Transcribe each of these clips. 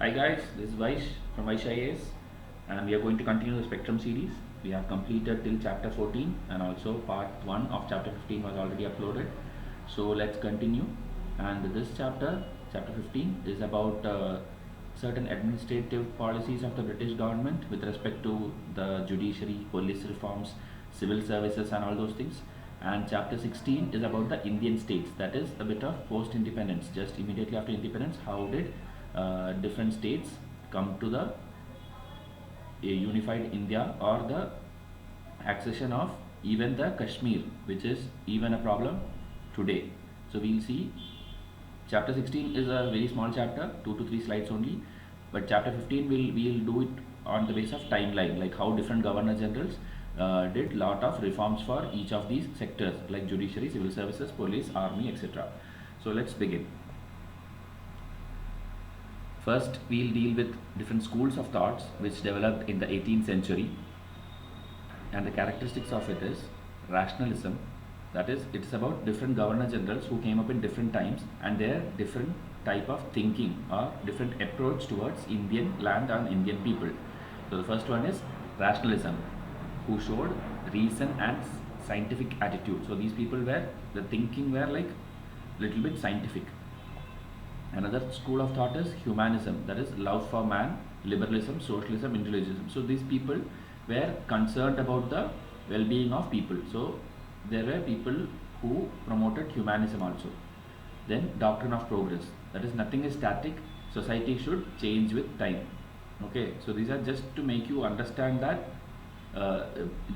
Hi guys, this is Vysh from Vysh IAS and we are going to continue the Spectrum series. We have completed till chapter 14 and also part 1 of chapter 15 was already uploaded. So let's continue, and this chapter 15 is about certain administrative policies of the British government with respect to the judiciary, police reforms, civil services and all those things. And chapter 16 is about the Indian states, that is a bit of post-independence, just immediately after independence, how did different states come to the unified India, or the accession of even the Kashmir, which is even a problem today. So we'll see. Chapter 16 is a very small chapter, 2 to 3 slides only, but chapter 15 we'll do it on the basis of timeline, like how different governor generals did lot of reforms for each of these sectors like judiciary, civil services, police, army, etc. So let's begin. First, we'll deal with different schools of thoughts which developed in the 18th century, and the characteristics of it is rationalism. That is, it's about different governor generals who came up in different times and their different type of thinking or different approach towards Indian land and Indian people. So the first one is rationalism, who showed reason and scientific attitude. So these people were, the thinking were like little bit scientific. Another school of thought is humanism, that is love for man, liberalism, socialism, individualism. So these people were concerned about the well-being of people. So there were people who promoted humanism also. Then doctrine of progress, that is nothing is static, society should change with time. Okay, so these are just to make you understand that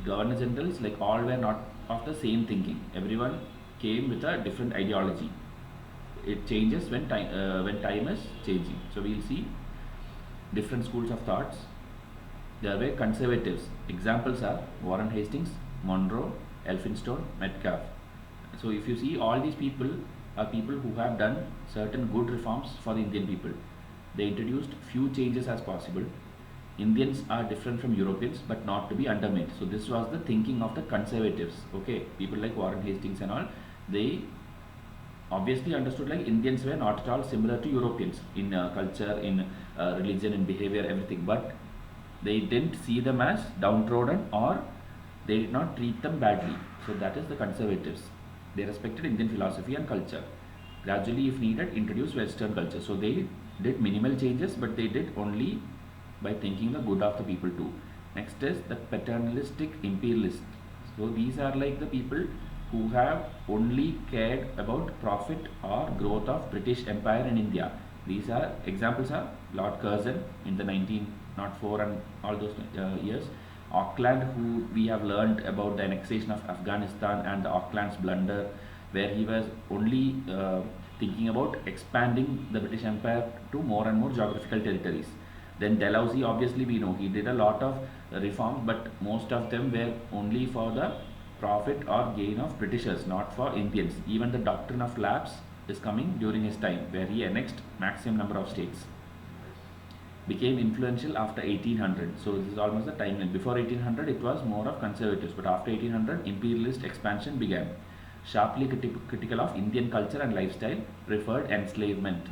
governor generals, like, all were not of the same thinking. Everyone came with a different ideology. It changes when time is changing. So we'll see different schools of thoughts. There were conservatives. Examples are Warren Hastings, Monroe, Elphinstone, Metcalfe. So if you see, all these people are people who have done certain good reforms for the Indian people. They introduced few changes as possible. Indians are different from Europeans but not to be undermined. So this was the thinking of the conservatives. Okay, people like Warren Hastings and all, they obviously understood like Indians were not at all similar to Europeans in culture, in religion, in behavior, everything, but they didn't see them as downtrodden, or they did not treat them badly. So that is the conservatives. They respected Indian philosophy and culture. Gradually, if needed, introduce Western culture. So they did minimal changes, but they did only by thinking the good of the people too. Next is the paternalistic imperialists. So these are like the people who have only cared about profit or growth of British Empire in India. These are examples are Lord Curzon in the 1904 and all those years. Auckland, who we have learned about the annexation of Afghanistan and the Auckland's blunder, where he was only thinking about expanding the British Empire to more and more geographical territories. Then Dalhousie, obviously we know he did a lot of reforms, but most of them were only for the profit or gain of Britishers, not for Indians. Even the doctrine of lapse is coming during his time, where he annexed maximum number of states. Became influential after 1800. So this is almost the timeline. Before 1800 it was more of conservatives, but after 1800 imperialist expansion began. Sharply critical of Indian culture and lifestyle, preferred enslavement.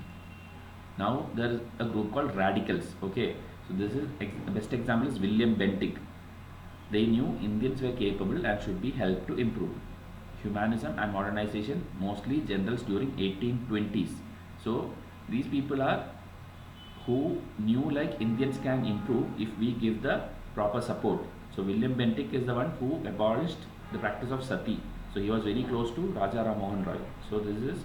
Now there is a group called radicals. Okay, so this is the best example is William Bentinck. They knew Indians were capable and should be helped to improve. Humanism and modernization, mostly generals during 1820s. So these people are who knew like Indians can improve if we give the proper support. So William Bentinck is the one who abolished the practice of sati. So he was very close to Raja Ram Mohan Roy. So this is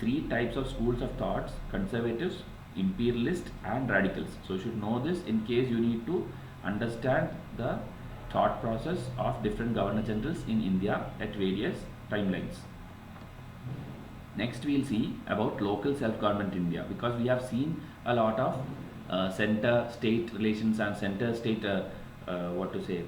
3 types of schools of thoughts: conservatives, imperialist and radicals. So you should know this in case you need to understand the thought process of different governor generals in India at various timelines. Next we'll see about local self-government in India, because we have seen a lot of center-state relations and center-state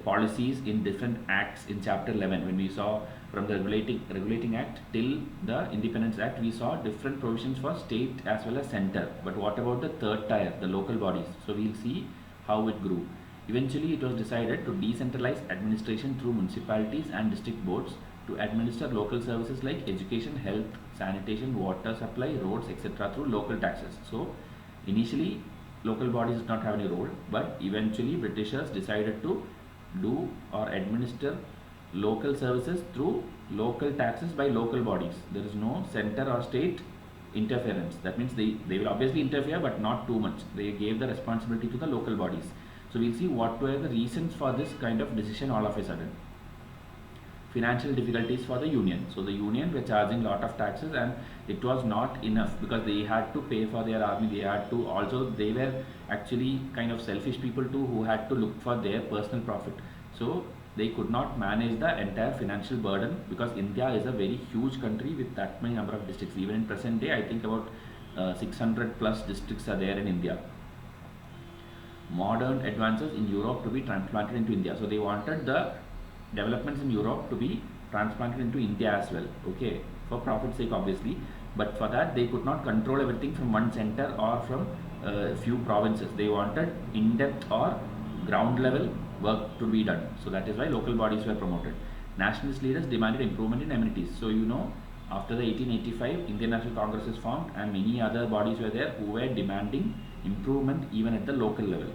policies in different acts in chapter 11. When we saw from the regulating act till the Independence Act, we saw different provisions for state as well as center. But what about the third tier, the local bodies? So we'll see how it grew. Eventually, it was decided to decentralize administration through municipalities and district boards to administer local services like education, health, sanitation, water supply, roads, etc. through local taxes. So, initially, local bodies did not have any role, but eventually Britishers decided to do or administer local services through local taxes by local bodies. There is no center or state interference. That means they will obviously interfere, but not too much. They gave the responsibility to the local bodies. So we'll see what were the reasons for this kind of decision all of a sudden. Financial difficulties for the union. So the union were charging lot of taxes, and it was not enough because they had to pay for their army. They had to also, they were actually kind of selfish people too, who had to look for their personal profit. So they could not manage the entire financial burden, because India is a very huge country with that many number of districts. Even in present day, I think about 600 plus districts are there in India. Modern advances in Europe to be transplanted into India. So they wanted the developments in Europe to be transplanted into India as well, okay, for profit sake obviously, but for that they could not control everything from one center or from a few provinces. They wanted in-depth or ground level work to be done. So that is why local bodies were promoted. Nationalist leaders demanded improvement in amenities. So you know, after the 1885 Indian National Congress is formed, and many other bodies were there who were demanding improvement even at the local level.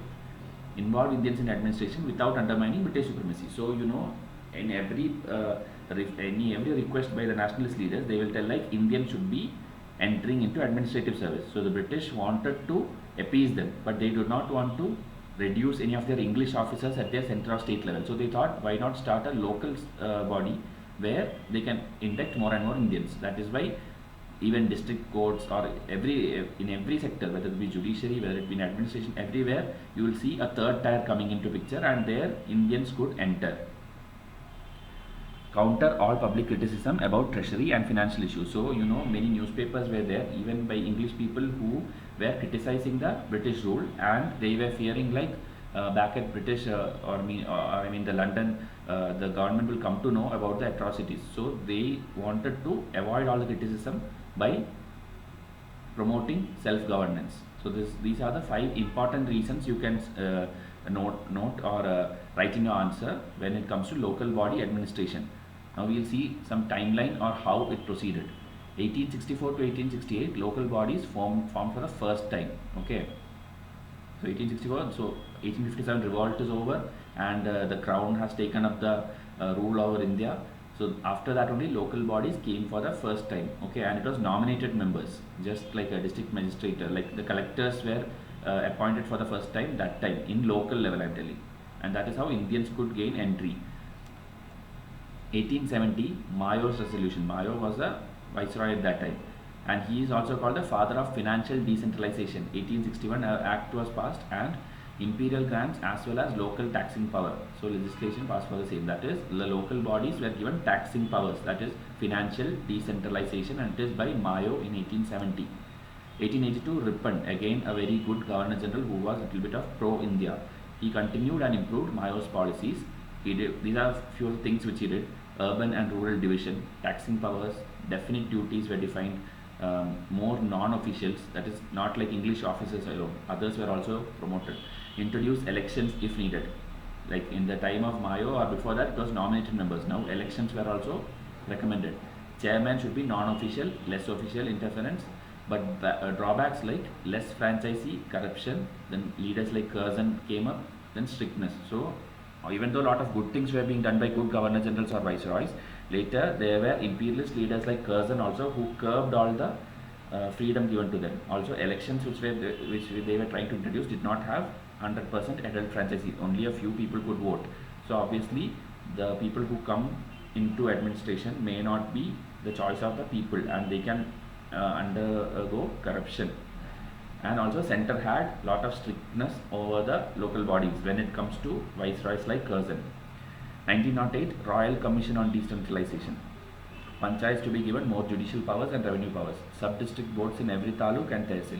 Involve Indians in administration without undermining British supremacy. So you know, in every request by the nationalist leaders, they will tell like Indians should be entering into administrative service. So the British wanted to appease them, but they did not want to reduce any of their English officers at their center or state level. So they thought, why not start a local body where they can induct more and more Indians. That is why even district courts or in every sector, whether it be judiciary, whether it be in administration, everywhere you will see a third tier coming into picture, and there Indians could enter. Counter all public criticism about treasury and financial issues. So you know, many newspapers were there even by English people who were criticizing the British rule, and they were fearing like back at British the London, the government will come to know about the atrocities. So they wanted to avoid all the criticism by promoting self-governance. So these are the 5 important reasons you can note or write in your answer when it comes to local body administration. Now we will see some timeline or how it proceeded. 1864 to 1868, local bodies formed for the first time. Okay. So 1864, so 1857 revolt is over, and the crown has taken up the rule over India. So after that only local bodies came for the first time. Okay, and it was nominated members, just like a district magistrate, like the collectors were appointed for the first time that time in local level, I am telling, and that is how Indians could gain entry. 1870, Mayo's resolution. Mayo was a viceroy at that time, and he is also called the father of financial decentralization. 1861 act was passed, and imperial grants as well as local taxing power. So legislation passed for the same. That is, the local bodies were given taxing powers. That is financial decentralization, and it is by Mayo in 1870. 1882, Ripon, again a very good Governor General who was a little bit of pro-India. He continued and improved Mayo's policies. These are few things which he did. Urban and rural division, taxing powers, definite duties were defined, more non-officials, that is not like English officers alone, others were also promoted. Introduce elections if needed. Like in the time of Mayo or before that, it was nominated members. Now elections were also recommended. Chairman should be non-official, less official interference, but drawbacks like less franchisee, corruption, then leaders like Curzon came up, then strictness. So even though a lot of good things were being done by good governor generals or viceroys, later there were imperialist leaders like Curzon also who curbed all the freedom given to them. Also elections which they were trying to introduce did not have 100% adult franchisee. Only a few people could vote. So obviously the people who come into administration may not be the choice of the people, and they can undergo corruption. And also center had lot of strictness over the local bodies when it comes to viceroys like Curzon. 1908, Royal Commission on Decentralization. Panchayats to be given more judicial powers and revenue powers. Sub-district boards in every taluk and tehsil.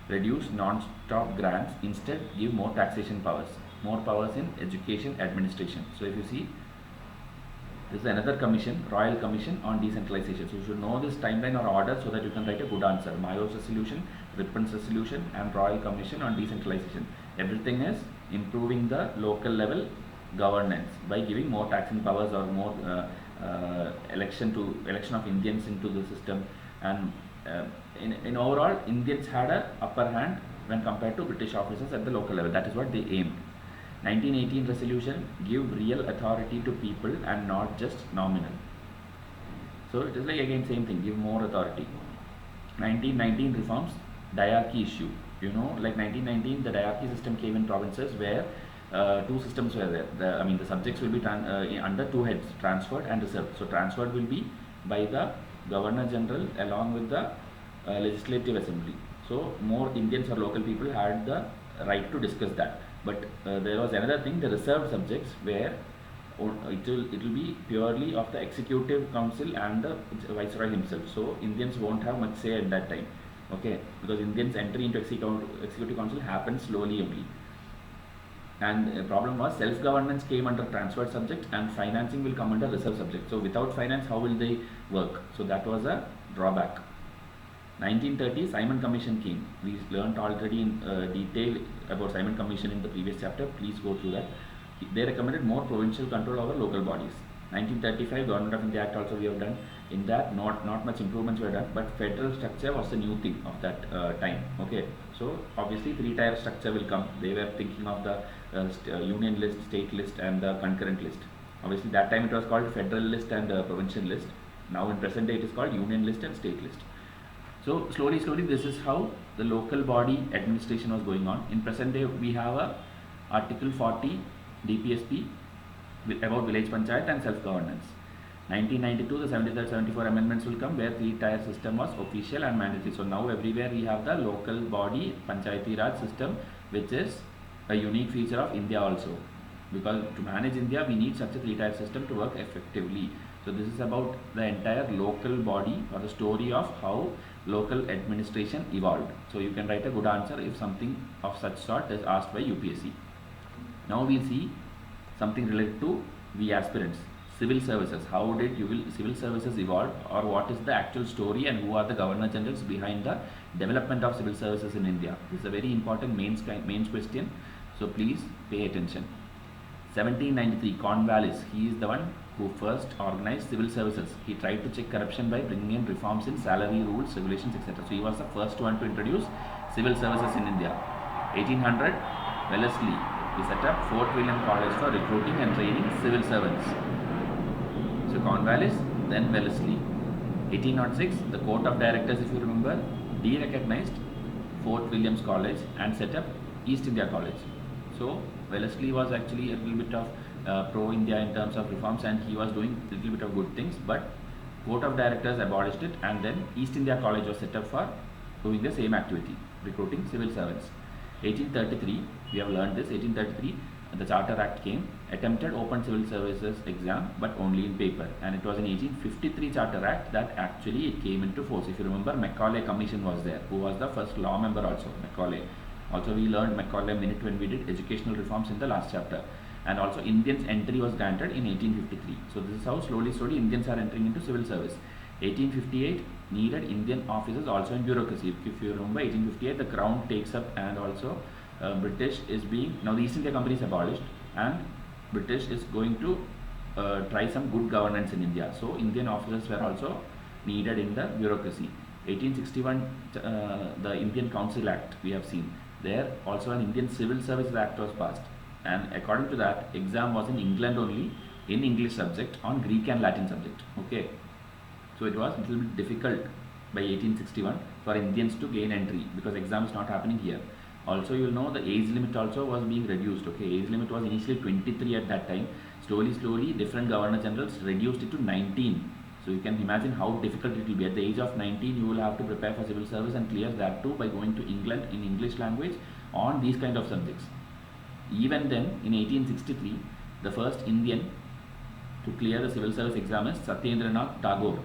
Reduce non-stop grants, instead give more taxation powers. More powers in education administration. So if you see, this is another commission, Royal Commission on Decentralization. So you should know this timeline or order so that you can write a good answer. Mayo's resolution, Ripon's resolution, and Royal Commission on Decentralization. Everything is improving the local level governance by giving more taxing powers or more election of Indians into the system. And in overall, Indians had a upper hand when compared to British officers at the local level. That is what they aimed. 1918 resolution, give real authority to people and not just nominal. So it is like again same thing, give more authority. 1919 reforms, diarchy issue. You know, like 1919, the diarchy system came in provinces where two systems were there. The subjects will be under two heads, transferred and reserved. So transferred will be by the Governor General along with the Legislative Assembly. So more Indians or local people had the right to discuss that. But there was another thing, the reserved subjects, where it will be purely of the Executive Council and the Viceroy himself. So Indians won't have much say at that time. Okay, because Indians' entry into Executive Council happened slowly only. And the problem was self-governance came under transferred subject and financing will come under reserve subject. So without finance, how will they work? So that was a drawback. 1930, Simon Commission came. We learnt already in detail about Simon Commission in the previous chapter. Please go through that. They recommended more provincial control over local bodies. 1935, Government of India Act also we have done. In that, not much improvements were done, but federal structure was the new thing of that time. Okay, so obviously three-tier structure will come. They were thinking of the union list, state list, and the concurrent list. Obviously, that time it was called federal list and provincial list. Now in present day it is called union list and state list. So slowly, this is how the local body administration was going on. In present day, we have a Article 40 DPSP about village panchayat and self-governance. 1992, the 73rd, 74 amendments will come, where three-tier system was official and mandatory. So now everywhere we have the local body panchayati raj system, which is a unique feature of India also. Because to manage India, we need such a three-tier system to work effectively. So this is about the entire local body or the story of how local administration evolved. So you can write a good answer if something of such sort is asked by UPSC. Now we'll see something related to we aspirants. Civil services. How did civil services evolve, or what is the actual story, and who are the Governor Generals behind the development of civil services in India? This is a very important mains question. So please pay attention. 1793, Cornwallis. He is the one who first organized civil services. He tried to check corruption by bringing in reforms in salary rules, regulations, etc. So he was the first one to introduce civil services in India. 1800, Wellesley. He set up Fort William College for recruiting and training civil servants. So Cornwallis, then Wellesley. 1806, the Court of Directors, if you remember, de-recognized Fort William's College and set up East India College. So Wellesley was actually a little bit of pro-India in terms of reforms, and he was doing a little bit of good things, but Court of Directors abolished it, and then East India College was set up for doing the same activity, recruiting civil servants. 1833, we have learned this. 1833, the Charter Act came, attempted open civil services exam, but only in paper, and it was in 1853 Charter Act that actually it came into force. If you remember, Macaulay Commission was there, who was the first law member also, Macaulay. Also we learned Macaulay a minute when we did educational reforms in the last chapter. And also Indians entry was granted in 1853. So this is how slowly Indians are entering into civil service. 1858, needed Indian officers also in bureaucracy. If you remember, 1858 the Crown takes up, and also British is being, now the East India Company is abolished and British is going to try some good governance in India. So Indian officers were also needed in the bureaucracy. 1861, the Indian Council Act we have seen. There also an Indian Civil Services Act was passed, and according to that, exam was in England only, in English subject, on Greek and Latin subject. Okay, so it was a little bit difficult by 1861 for Indians to gain entry, because exam is not happening here. Also you will know the age limit also was being reduced. Okay, age limit was initially 23 at that time. Slowly different Governor Generals reduced it to 19. So you can imagine how difficult it will be. At the age of 19, you will have to prepare for civil service and clear that too by going to England in English language on these kind of subjects. Even then, in 1863, the first Indian to clear the civil service exam is Satyendranath Tagore.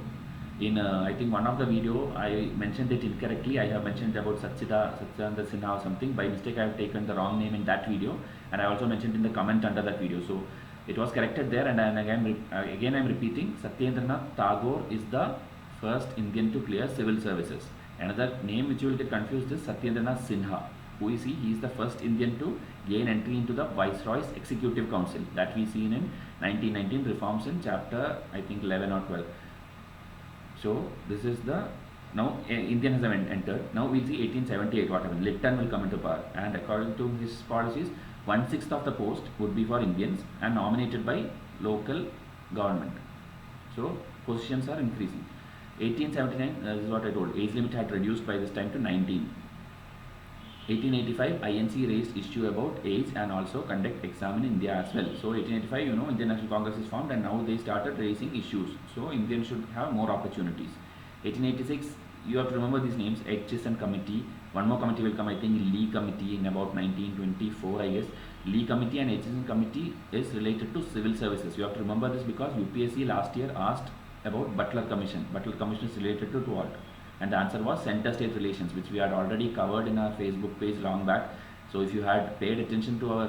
In I think one of the video I mentioned it incorrectly. I have mentioned about Satyananda Sinha or something. By mistake I have taken the wrong name in that video, and I also mentioned in the comment under that video. So it was corrected there, and again I am repeating, Satyendranath Tagore is the first Indian to clear civil services. Another name which you will get confused is Satyendranath Sinha. Who is he? He is the first Indian to gain entry into the Viceroy's Executive Council, that we seen in 1919 reforms in chapter I think 11 or 12. So this is the Now Indian has entered. Now we'll see 1878 what happened. Lytton will come into power, and according to his policies, 1/6 of the post would be for Indians and nominated by local government. So positions are increasing. 1879, this is what I told. Age limit had reduced by this time to 19. 1885, INC raised issue about age and also conduct exam in India as well. So 1885, Indian National Congress is formed, and now they started raising issues. So Indians should have more opportunities. 1886, you have to remember these names: Etchison Committee. One more committee will come, I think, Lee Committee in about 1924, I guess. Lee Committee and Etchison Committee is related to civil services. You have to remember this because UPSC last year asked about Butler Commission. Butler Commission is related to what? And the answer was center-state relations, which we had already covered in our Facebook page long back. So if you had paid attention to our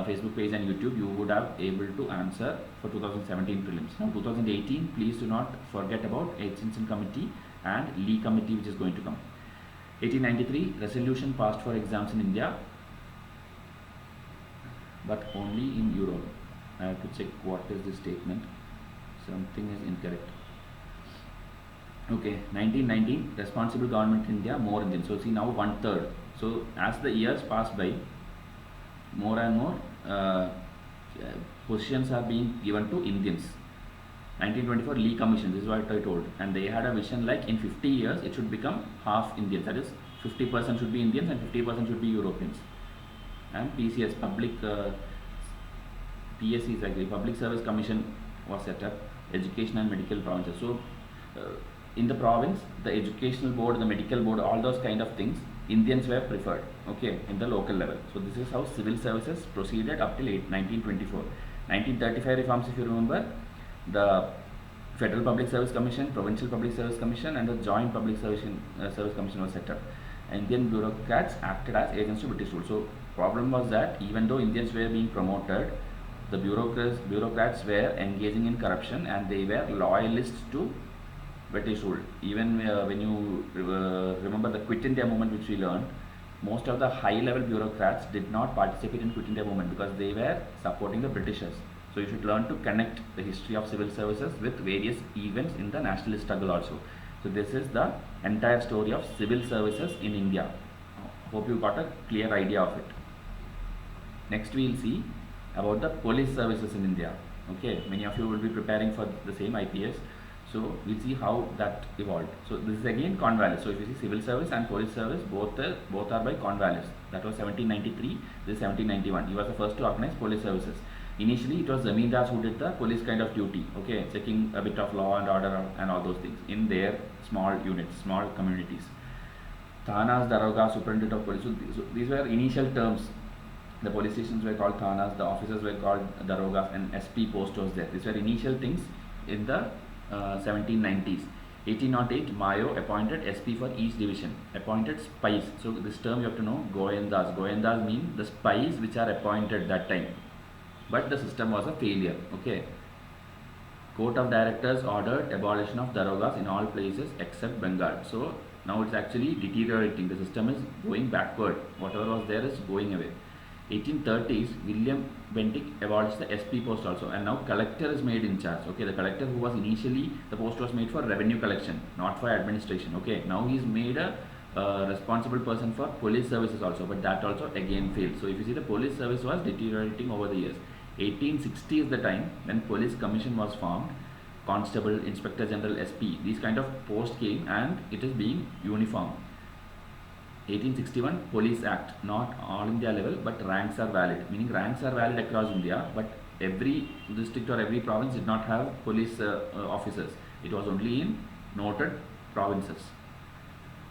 Facebook page and YouTube, you would have able to answer for 2017 prelims. Now 2018, please do not forget about Etchison Committee and Lee Committee, which is going to come. 1893, resolution passed for exams in India, but only in Europe. I have to check what is this statement. Something is incorrect. Okay, 1919, responsible government in India, more Indians. So see, now 1/3. So as the years pass by, more and more positions are being given to Indians. 1924, Lee Commission, this is what I told, and they had a vision like in 50 years it should become half Indians, that is 50% should be Indians and 50% should be Europeans. And PCS, PSC is actually Public Service Commission was set up, education and medical provinces. So in the province, the educational board, the medical board, all those kind of things, Indians were preferred, okay, in the local level. So this is how civil services proceeded up till 1924. 1935 reforms, if you remember, the Federal Public Service Commission, Provincial Public Service Commission, and the Joint Public Service Commission was set up. Indian bureaucrats acted as agents to British rule. So problem was that even though Indians were being promoted, the bureaucrats were engaging in corruption and they were loyalists to British rule. Even when you remember the Quit India movement, which we learned, most of the high-level bureaucrats did not participate in Quit India movement because they were supporting the Britishers. So you should learn to connect the history of civil services with various events in the nationalist struggle also. So this is the entire story of civil services in India. Hope you got a clear idea of it. Next we will see about the police services in India. Okay, many of you will be preparing for the same IPS. So we'll see how that evolved. So this is again Cornwallis. So if you see civil service and police service, both are by Cornwallis. That was 1793. This is 1791. He was the first to organize police services. Initially, it was zamindars who did the police kind of duty. Okay, checking a bit of law and order and all those things in their small units, small communities. Thanas, Daroga, Superintendent of Police. So these were initial terms. The police stations were called Thanas. The officers were called Darogas, and SP post was there. These were initial things in the 1790s. 1808, Mayo appointed SP for each division, appointed spies. So this term you have to know, Goendas. Goendas mean the spies which are appointed that time. But the system was a failure. Okay. Court of Directors ordered abolition of Darogas in all places except Bengal. So now it's actually deteriorating. The system is going backward. Whatever was there is going away. 1830s, William Bentinck abolished the SP post also, and now collector is made in charge. Okay, the collector who was initially, the post was made for revenue collection, not for administration. Okay, now he's made a responsible person for police services also, but that also again failed. So if you see, the police service was deteriorating over the years. 1860 is the time when police commission was formed, constable, inspector general, SP, these kind of posts came, and it is being uniform. 1861 Police Act, not all India level, but ranks are valid, meaning ranks are valid across India, but every district or every province did not have police officers. It was only in noted provinces.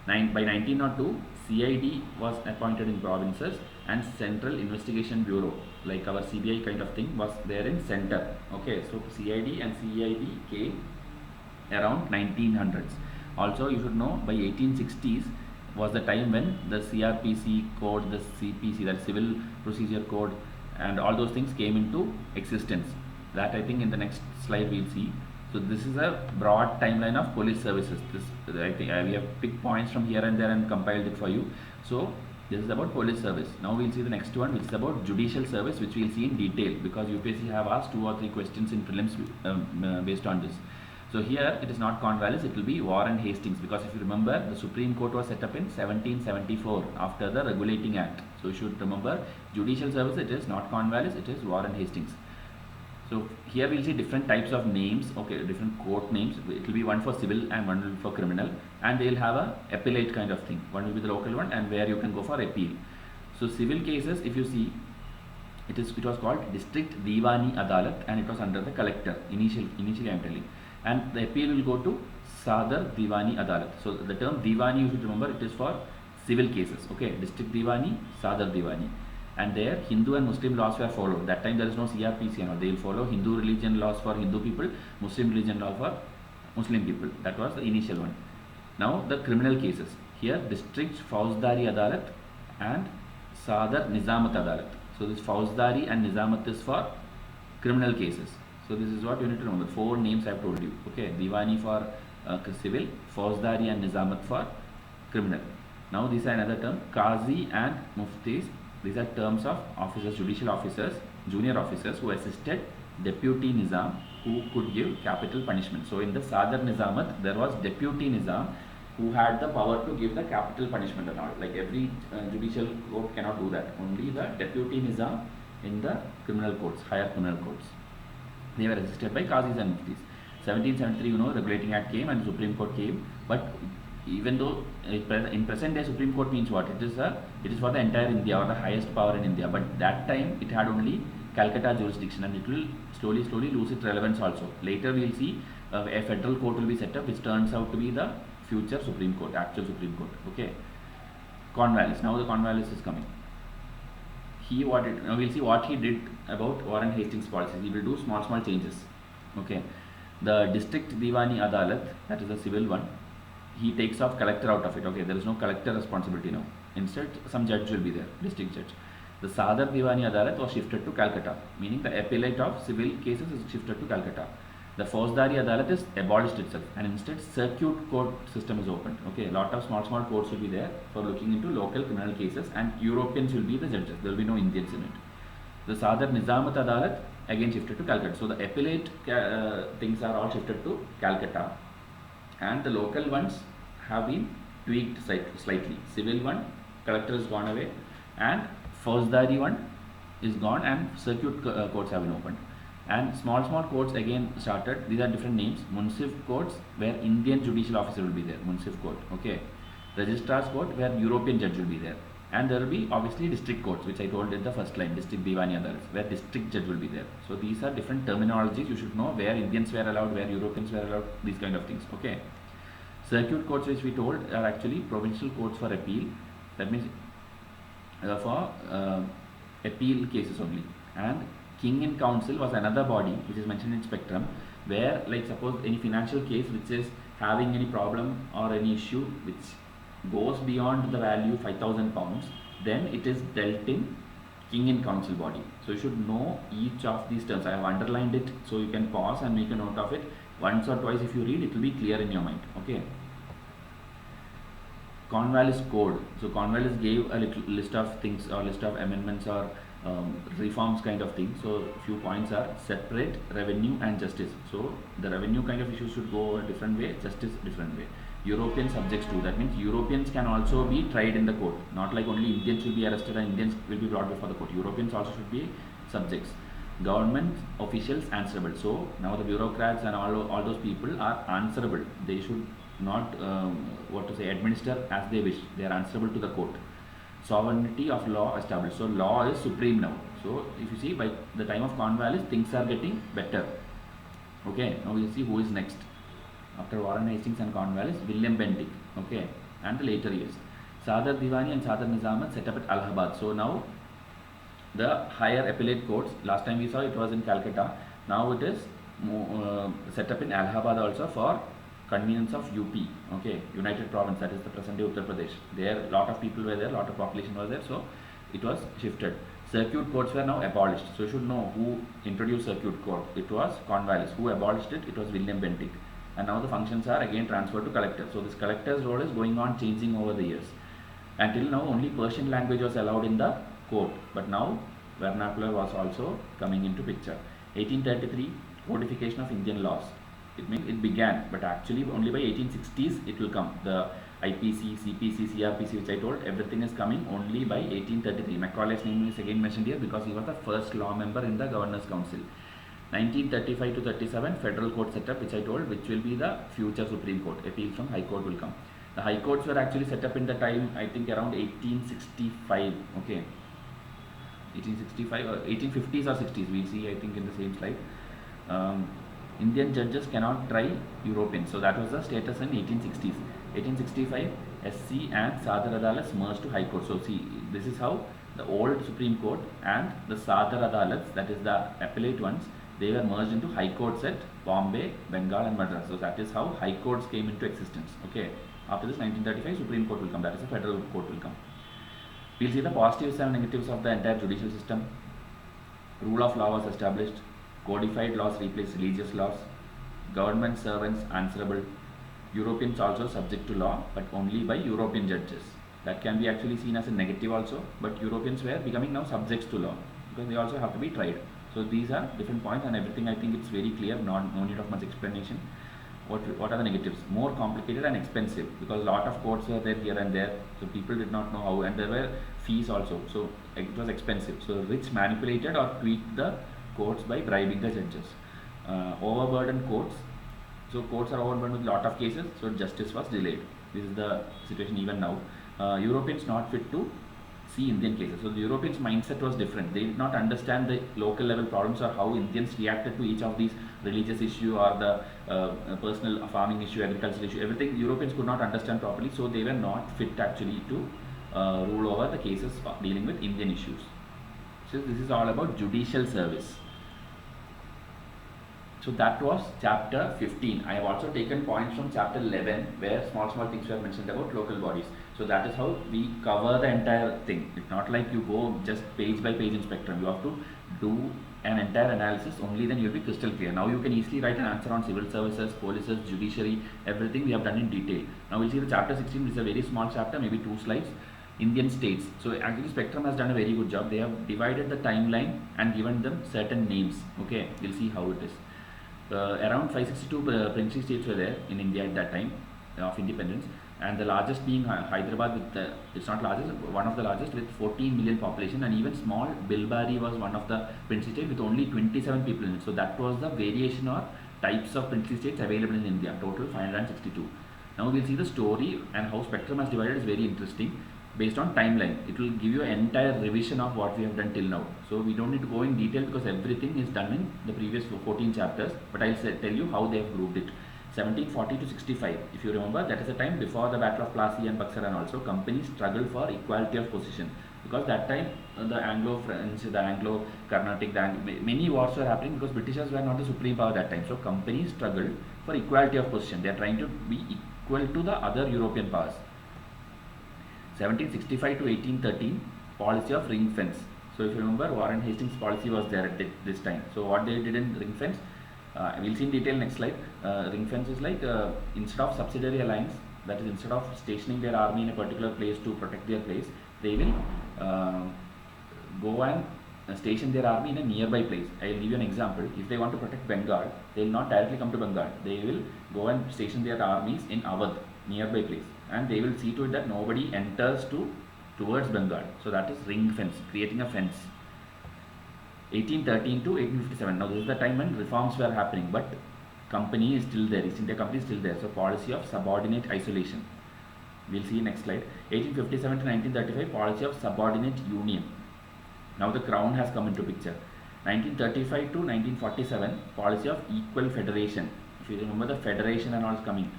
By 1902, CID was appointed in provinces, and Central Investigation Bureau, like our CBI kind of thing, was there in center. Okay, so CID and CID came around 1900s. Also, you should know, by 1860s was the time when the CRPC code, the CPC, that Civil Procedure Code, and all those things came into existence. That I think in the next slide we'll see. So this is a broad timeline of police services. This, I think we have picked points from here and there and compiled it for you. So this is about police service. Now we'll see the next one, which is about judicial service, which we'll see in detail because UPSC have asked 2 or 3 questions in prelims based on this. So here it is not Cornwallis, it will be Warren Hastings, because if you remember, the Supreme Court was set up in 1774 after the Regulating Act. So you should remember, Judicial Service, it is not Cornwallis, it is Warren Hastings. So here we'll see different types of names, okay, different court names. It will be one for civil and one will be for criminal, and they will have a appellate kind of thing. One will be the local one, and where you can go for appeal. So civil cases, if you see, it was called District Diwani Adalat, and it was under the collector. Initially I am telling, and the appeal will go to Sadar Diwani Adalat. So the term Diwani, you should remember, it is for civil cases. Okay, District Diwani, Sadar Diwani. And there Hindu and Muslim laws were followed. That time there is no CRPC, and they will follow Hindu religion laws for Hindu people, Muslim religion law for Muslim people. That was the initial one. Now the criminal cases. Here District Fauzdari Adalat and Sadar Nizamat Adalat. So this Fauzdari and Nizamat is for criminal cases. So this is what you need to remember. 4 names I have told you. Okay, Diwani for civil, Fauzdari and Nizamat for criminal. Now these are another term, Qazi and Muftis. These are terms of officers, judicial officers, junior officers who assisted Deputy Nizam who could give capital punishment. So in the Sadar Nizamat, there was Deputy Nizam who had the power to give the capital punishment and all. Like every judicial court cannot do that. Only the Deputy Nizam in the criminal courts, higher criminal courts. They were assisted by Qazis and Muftis. 1773, you know, Regulating Act came and Supreme Court came, but even though in present day Supreme Court means what? It is for the entire India, or the highest power in India, but that time it had only Calcutta jurisdiction, and it will slowly lose its relevance also. Later we will see a federal court will be set up, which turns out to be the future Supreme Court, actual Supreme Court. Okay, Cornwallis. Now the Cornwallis is coming. Now we'll see what he did about Warren Hastings policies. He will do small changes. Okay, the District Diwani Adalat, that is the civil one, he takes off collector out of it. Okay, there is no collector responsibility now. Instead, some judge will be there, district judge. The Sadar Diwani Adalat was shifted to Calcutta, meaning the appellate of civil cases is shifted to Calcutta. The Fauzdari Adalat is abolished itself, and instead circuit court system is opened. Okay, a lot of small courts will be there for looking into local criminal cases, and Europeans will be the judges. There will be no Indians in it. The Sadar Nizamat Adalat again shifted to Calcutta. So the appellate things are all shifted to Calcutta, and the local ones have been tweaked slightly. Civil one, collector has gone away, and Fauzdari one is gone, and circuit courts have been opened. And small courts again started. These are different names. Munsif courts, where Indian judicial officer will be there, Munsif court. Okay, Registrar's court, where European judge will be there, and there will be obviously district courts, which I told in the first line, District Diwani Adalat, where district judge will be there. So these are different terminologies. You should know where Indians were allowed, where Europeans were allowed, these kind of things. Okay, circuit courts, which we told, are actually provincial courts for appeal. That means for appeal cases only. And King in Council was another body which is mentioned in Spectrum, where, like, suppose any financial case which is having any problem or any issue which goes beyond the value £5,000, then it is dealt in King in Council body. So you should know each of these terms. I have underlined it, so you can pause and make a note of it. Once or twice if you read, it will be clear in your mind. Okay. Cornwallis Code. So Cornwallis gave a little list of things, or list of amendments or reforms kind of thing. So few points are separate revenue and justice. So the revenue kind of issues should go a different way, justice different way. European subjects too. That means Europeans can also be tried in the court. Not like only Indians will be arrested and Indians will be brought before the court. Europeans also should be subjects. Government officials answerable. So now the bureaucrats and all those people are answerable. They should not administer as they wish. They are answerable to the court. Sovereignty of law established. So law is supreme now. So if you see, by the time of Cornwallis, things are getting better. Okay, now we'll see who is next. After Warren Hastings and Cornwallis, William Bentinck. Okay, and the later years. Sadar Diwani and Sadar Nizamat set up at Allahabad. So now the higher appellate courts, last time we saw it was in Calcutta. Now it is set up in Allahabad also for convenience of UP, okay, United Province, that is the present day Uttar Pradesh. There a lot of people were there, a lot of population was there, so it was shifted. Circuit courts were now abolished. So you should know who introduced circuit court. It was Cornwallis. Who abolished it? It was William Bentinck. And now the functions are again transferred to collector. So this collector's role is going on changing over the years. Until now only Persian language was allowed in the court, but now vernacular was also coming into picture. 1833, codification of Indian laws. It means it began, but actually only by 1860s it will come. The IPC, CPC, CRPC, which I told, everything is coming only by 1833. Macaulay's name is again mentioned here because he was the first law member in the Governors Council. 1935 to 37, federal court setup, which I told, which will be the future Supreme Court. Appeals from High Court will come. The High Courts were actually set up in the time, I think around 1865. Okay, 1865 or 1850s or 60s. We'll see, I think, in the same slide. Indian judges cannot try Europeans. So that was the status in 1860s. 1865, SC and Sadar Adalats merged to High Court. So see, this is how the old Supreme Court and the Sadar Adalats, that is the appellate ones, they were merged into High Courts at Bombay, Bengal and Madras. So that is how High Courts came into existence. Okay. After this, 1935, Supreme Court will come. That is the Federal Court will come. We'll see the positives and negatives of the entire judicial system. Rule of law was established. Codified laws replaced religious laws. Government servants answerable. Europeans also subject to law, but only by European judges. That can be actually seen as a negative also, but Europeans were becoming now subjects to law because they also have to be tried. So these are different points, and everything I think it's very clear, no need of much explanation. What are the negatives? More complicated and expensive because a lot of courts were there here and there, so people did not know how, and there were fees also, so it was expensive. So rich manipulated or tweaked the courts by bribing the judges. Overburdened courts. So courts are overburdened with a lot of cases, so justice was delayed. This is the situation even now. Europeans not fit to see Indian cases. So the Europeans' mindset was different. They did not understand the local level problems or how Indians reacted to each of these religious issue or the personal farming issue, agricultural issue, everything Europeans could not understand properly. So they were not fit actually to rule over the cases dealing with Indian issues. So this is all about judicial service. So that was chapter 15. I have also taken points from chapter 11 where small things were mentioned about local bodies. So that is how we cover the entire thing. It's not like you go just page by page in spectrum. You have to do an entire analysis, only then you will be crystal clear. Now you can easily write an answer on civil services, policies, judiciary, everything we have done in detail. Now we'll see the chapter 16, which is a very small chapter, maybe 2 slides. Indian states. So actually Spectrum has done a very good job. They have divided the timeline and given them certain names. Okay, we'll see how it is. Around 562 princely states were there in India at that time of independence, and the largest being Hyderabad with it's not largest, one of the largest with 14 million population, and even small Bilbari was one of the princely states with only 27 people in it. So that was the variation or types of princely states available in India, total 562. Now we'll see the story and how Spectrum has divided is very interesting. Based on timeline, it will give you an entire revision of what we have done till now. So we don't need to go in detail because everything is done in the previous 14 chapters, but I'll tell you how they have grouped it. 1740 to 65, if you remember, that is the time before the Battle of Plassey and Buxar, and also companies struggled for equality of position, because that time the Anglo-French, the Anglo-Carnatic, many wars were happening because Britishers were not the supreme power that time. So companies struggled for equality of position. They are trying to be equal to the other European powers. 1765 to 1813, policy of ring fence. So if you remember, Warren Hastings' policy was there at this time. So what they did in ring fence, we'll see in detail next slide. Ring fence is like instead of subsidiary alliance, that is instead of stationing their army in a particular place to protect their place, they will go and station their army in a nearby place. I will give you an example. If they want to protect Bengal, they will not directly come to Bengal. They will go and station their armies in Awadh, nearby place, and they will see to it that nobody enters towards Bengal. So that is ring fence, creating a fence. 1813 to 1857. Now this is the time when reforms were happening, but company is still there. East India Company is still there. So policy of subordinate isolation. We'll see next slide. 1857 to 1935, policy of subordinate union. Now the crown has come into picture. 1935 to 1947, policy of equal federation. If you remember, the federation and all is coming.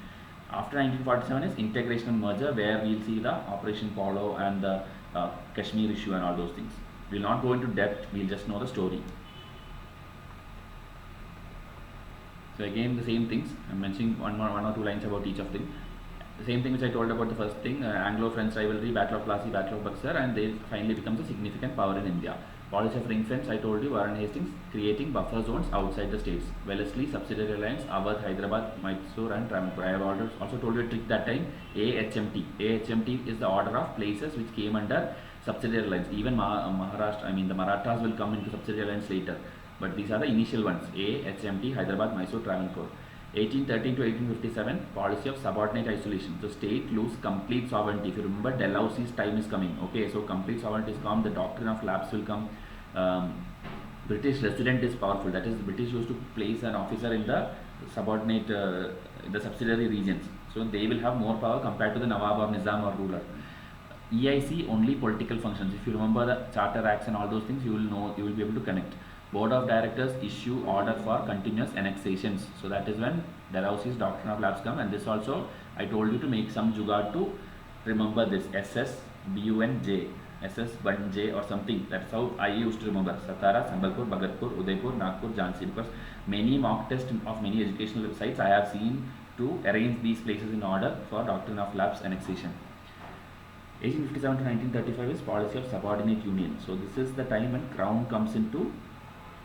After 1947 is integration and merger, where we'll see the Operation Polo and the Kashmir issue and all those things. We'll not go into depth, we'll just know the story. So again the same things, I'm mentioning one or two lines about each of them. The same thing which I told about the first thing, Anglo-French rivalry, Battle of Plassey, Battle of Buxar, and they finally becomes a significant power in India. Policy of ring fence, I told you, Warren Hastings, creating buffer zones outside the states. Wellesley, subsidiary alliance, Awadh, Hyderabad, Mysore and Travancore. I have also told you a trick that time, AHMT. AHMT is the order of places which came under subsidiary alliance. Even Maharashtra, the Marathas will come into subsidiary alliance later. But these are the initial ones, AHMT, Hyderabad, Mysore, Travancore. 1813 to 1857, policy of subordinate isolation. So state lose complete sovereignty. If you remember, Dalhousie's time is coming. Okay, so complete sovereignty is come. The doctrine of lapse will come. British resident is powerful. That is, the British used to place an officer in the subordinate, the subsidiary regions. So they will have more power compared to the Nawab or Nizam or ruler. EIC only political functions. If you remember the Charter Acts and all those things, you will know, you will be able to connect. Board of Directors issue order for continuous annexations. So that is when Dalhousie's doctrine of lapse come, and this also I told you to make some jugaad to remember this SS BUNJ, SS 1J or something. That's how I used to remember Satara, Sambalpur, Bhagatpur, Udaipur, Nagpur, Jhansi, because many mock tests of many educational websites I have seen to arrange these places in order for doctrine of lapse annexation. 1857 to 1935 is policy of subordinate union. So this is the time when Crown comes into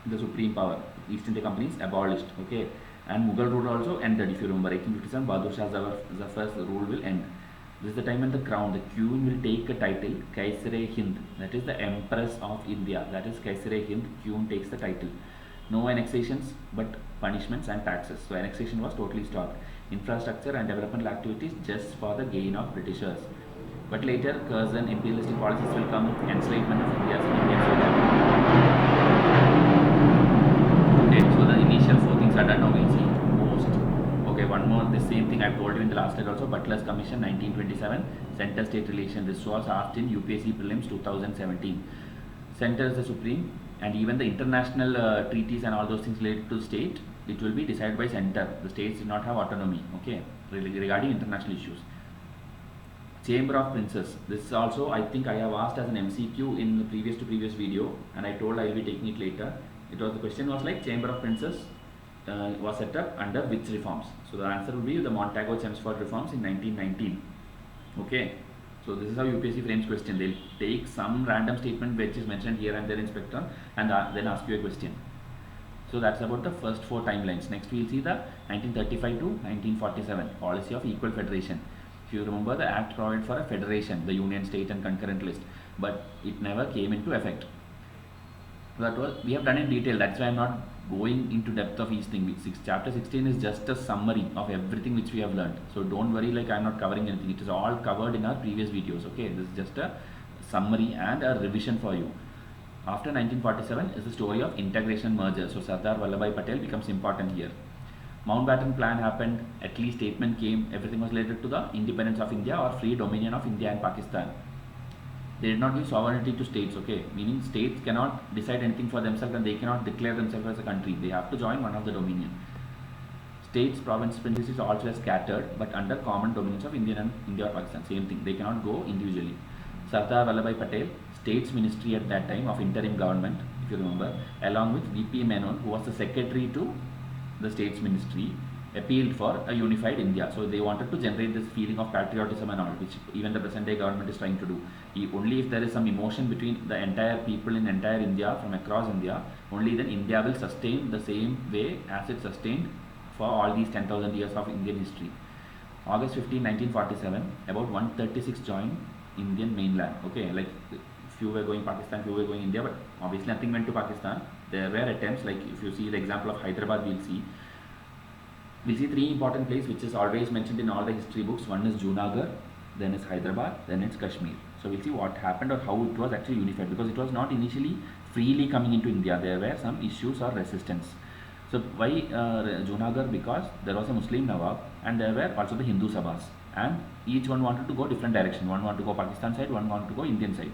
the supreme power. East India Company is abolished, okay, and Mughal rule also ended. If you remember, 1857, Bahadur Shah Zafar's rule will end. This is the time when the crown, the queen, will take a title, Kaisar-e-Hind, that is the Empress of India. That is Kaisar-e-Hind. Queen takes the title. No annexations, but punishments and taxes. So annexation was totally stopped. Infrastructure and developmental activities just for the gain of Britishers. But later, Curzon imperialistic policies will come, enslavement of India's Indians will happen. Okay, so the initial four things are done. Now we'll see most. Okay, one more, the same thing I told you in the last slide also. Butler's Commission 1927, Center-State relation. This was asked in UPSC Prelims 2017. Center is the supreme, and even the international treaties and all those things related to state, it will be decided by center. The states do not have autonomy, okay, regarding international issues. Chamber of Princes. This also I think I have asked as an MCQ in the previous video, and I told I will be taking it later. It was, the question was like, Chamber of Princes was set up under which reforms? So the answer will be the Montagu-Chelmsford reforms in 1919. Okay, so this is how UPSC frames question. They'll take some random statement which is mentioned here and there in spectrum, and then ask you a question. So that's about the first four timelines. Next we'll see the 1935 to 1947 policy of equal federation. If you remember, the act provided for a federation, the union, state and concurrent list, but it never came into effect. That was, we have done in detail, that's why I'm not going into depth of each thing. Chapter 16 is just a summary of everything which we have learned. So don't worry like I'm not covering anything. It is all covered in our previous videos. Okay, this is just a summary and a revision for you. After 1947 is the story of integration merger. So Sardar Vallabhbhai Patel becomes important here. Mountbatten plan happened, at least statement came, everything was related to the independence of India or free dominion of India and Pakistan. They did not give sovereignty to states, okay, meaning states cannot decide anything for themselves and they cannot declare themselves as a country. They have to join one of the dominion. States, provinces, principalities also scattered but under common dominions of India or Pakistan. Same thing, they cannot go individually. Sardar Vallabhbhai Patel, States Ministry at that time of interim government, if you remember, along with VP Menon, who was the secretary to the States Ministry, appealed for a unified India. So they wanted to generate this feeling of patriotism and all, which even the present day government is trying to do. Only if there is some emotion between the entire people in entire India, from across India, only then India will sustain the same way as it sustained for all these 10,000 years of Indian history. August 15, 1947, about 136 joined Indian mainland. Okay, like few were going Pakistan, few were going India, but obviously nothing went to Pakistan. There were attempts, like if you see the example of Hyderabad, we'll see three important places which is always mentioned in all the history books. One is Junagadh, then is Hyderabad, then it's Kashmir. So we'll see what happened or how it was actually unified, because it was not initially freely coming into India. There were some issues or resistance. So why Junagadh? Because there was a Muslim Nawab and there were also the Hindu Sabhas, and each one wanted to go different direction. One wanted to go Pakistan side, one wanted to go Indian side.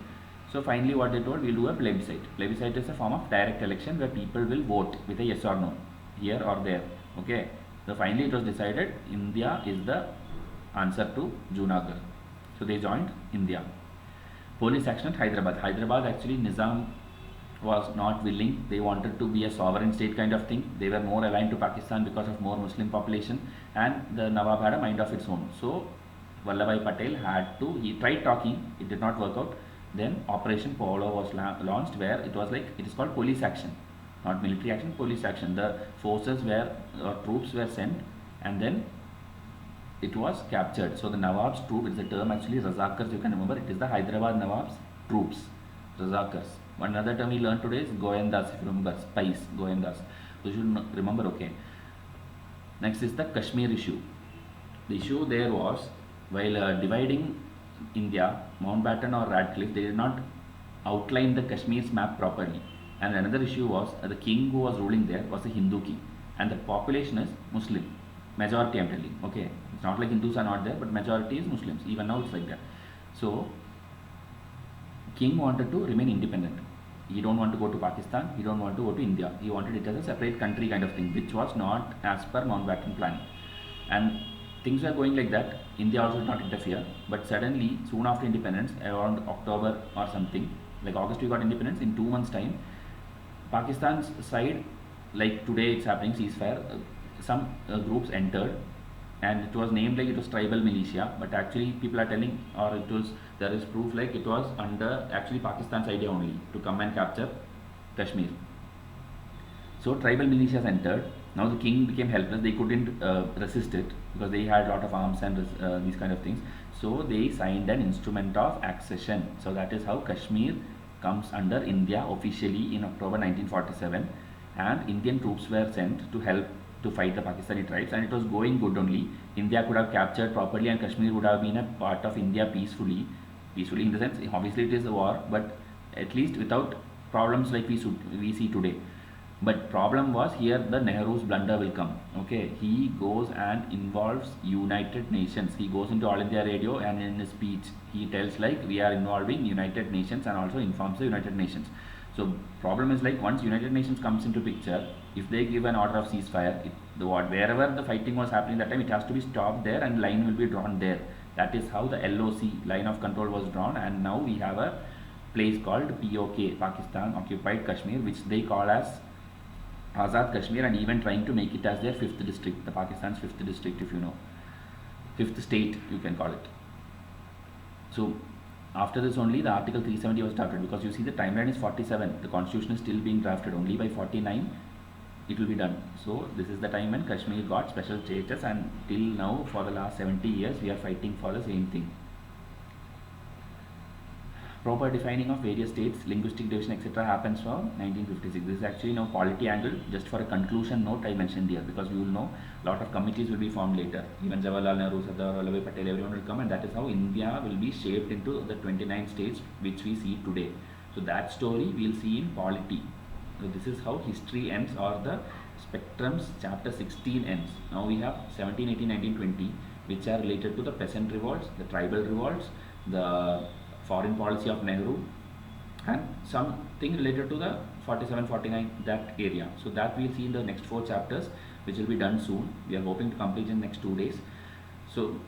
So finally what they told, we'll do a plebiscite. Plebiscite is a form of direct election where people will vote with a yes or no, here or there. Okay. So finally it was decided India is the answer to Junagadh. So they joined India. Police action at Hyderabad. Hyderabad, actually Nizam was not willing. They wanted to be a sovereign state kind of thing. They were more aligned to Pakistan because of more Muslim population, and the Nawab had a mind of its own. So Vallabhbhai Patel had to, he tried talking, it did not work out. Then Operation Polo was launched, where it was like, it is called police action, not military action, police action. The forces were, troops were sent, and then it was captured. So the Nawab's troop, it's a term actually, Razakars, you can remember, it is the Hyderabad Nawab's troops, Razakars. One other term we learned today is Goendas, if you remember, spies, Goendas. So you should remember, okay. Next is the Kashmir issue. The issue there was, while dividing India, Mountbatten or Radcliffe, they did not outline the Kashmir's map properly. And another issue was the king who was ruling there was a Hindu king, and the population is Muslim. Majority, I'm telling. Okay, it's not like Hindus are not there, but majority is Muslims. Even now, it's like that. So, king wanted to remain independent. He don't want to go to Pakistan. He don't want to go to India. He wanted it as a separate country kind of thing, which was not as per Mountbatten plan. And things were going like that. India also did not interfere. But suddenly, soon after independence, around October or something, like August, we got independence. In 2 months' time, Pakistan's side, like today it's happening, ceasefire. Some groups entered, and it was named like it was tribal militia, but actually people are telling, or it was, there is proof like it was under actually Pakistan's idea only to come and capture Kashmir. So tribal militias entered. Now the king became helpless. They couldn't resist it because they had a lot of arms and these kind of things. So they signed an instrument of accession. So that is how Kashmir comes under India officially in October 1947, and Indian troops were sent to help to fight the Pakistani tribes, and it was going good only. India could have captured properly, and Kashmir would have been a part of India peacefully in the sense, obviously it is a war, but at least without problems like we see today. But problem was here, the Nehru's blunder will come. Okay, he goes and involves United Nations. He goes into All India Radio, and in his speech he tells like we are involving United Nations, and also informs the United Nations. So problem is like once United Nations comes into picture, if they give an order of ceasefire, wherever the fighting was happening that time, it has to be stopped there and line will be drawn there. That is how the LOC, line of control, was drawn, and now we have a place called POK, Pakistan Occupied Kashmir, which they call as Azad Kashmir, and even trying to make it as their 5th district, the Pakistan's 5th district, if you know, 5th state you can call it. So after this only the Article 370 was drafted, because you see the timeline is 47, the constitution is still being drafted, only by 49 it will be done. So this is the time when Kashmir got special status, and till now for the last 70 years we are fighting for the same thing. Proper defining of various states, linguistic division, etc. happens from 1956. This is actually now polity angle. Just for a conclusion note, I mentioned here, because we will know a lot of committees will be formed later. Even Jawaharlal Nehru, Sardar Vallabhbhai Patel, everyone will come, and that is how India will be shaped into the 29 states which we see today. So that story we will see in polity. So this is how history ends, or the spectrums chapter 16 ends. Now we have 17, 18, 19, 20, which are related to the peasant revolts, the tribal revolts, the foreign policy of Nehru, and something related to the 47, 49, that area. So that we'll see in the next 4 chapters, which will be done soon. We are hoping to complete in next 2 days. So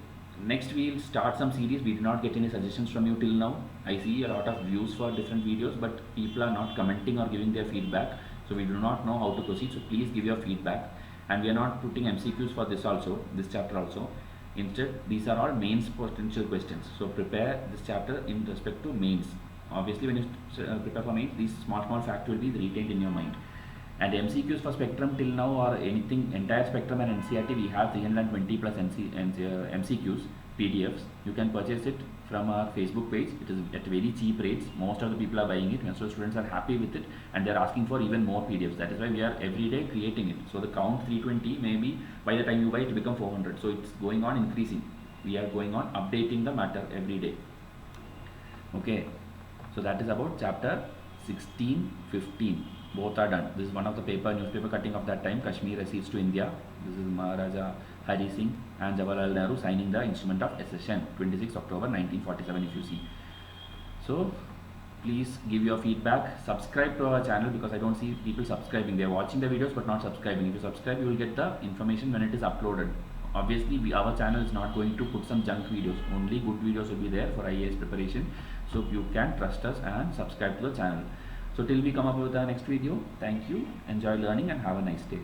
next we'll start some series. We did not get any suggestions from you till now. I see a lot of views for different videos, but people are not commenting or giving their feedback. So we do not know how to proceed. So please give your feedback. And we are not putting MCQs for this also, this chapter also. Instead, these are all mains potential questions. So prepare this chapter in respect to mains. Obviously, when you prepare for mains, these small facts will be retained in your mind. And MCQs for spectrum till now, or anything, entire spectrum and NCERT, we have 320 plus MCQs, PDFs. You can purchase it from our Facebook page. It is at very cheap rates. Most of the people are buying it. So students are happy with it, and they are asking for even more PDFs. That is why we are every day creating it. So the count 320, maybe by the time you buy it, become 400. So it's going on increasing. We are going on updating the matter every day. Okay. So that is about chapter 16, 15. Both are done. This is one of the newspaper cutting of that time. Kashmir recedes to India. This is Maharaja Hari Singh and Jawaharlal Nehru signing the instrument of accession, 26 October 1947, if you see. So please give your feedback. Subscribe to our channel, because I don't see people subscribing. They are watching the videos but not subscribing. If you subscribe, you will get the information when it is uploaded. Obviously, our channel is not going to put some junk videos. Only good videos will be there for IAS preparation. So you can trust us and subscribe to the channel. So till we come up with the next video, thank you, enjoy learning, and have a nice day.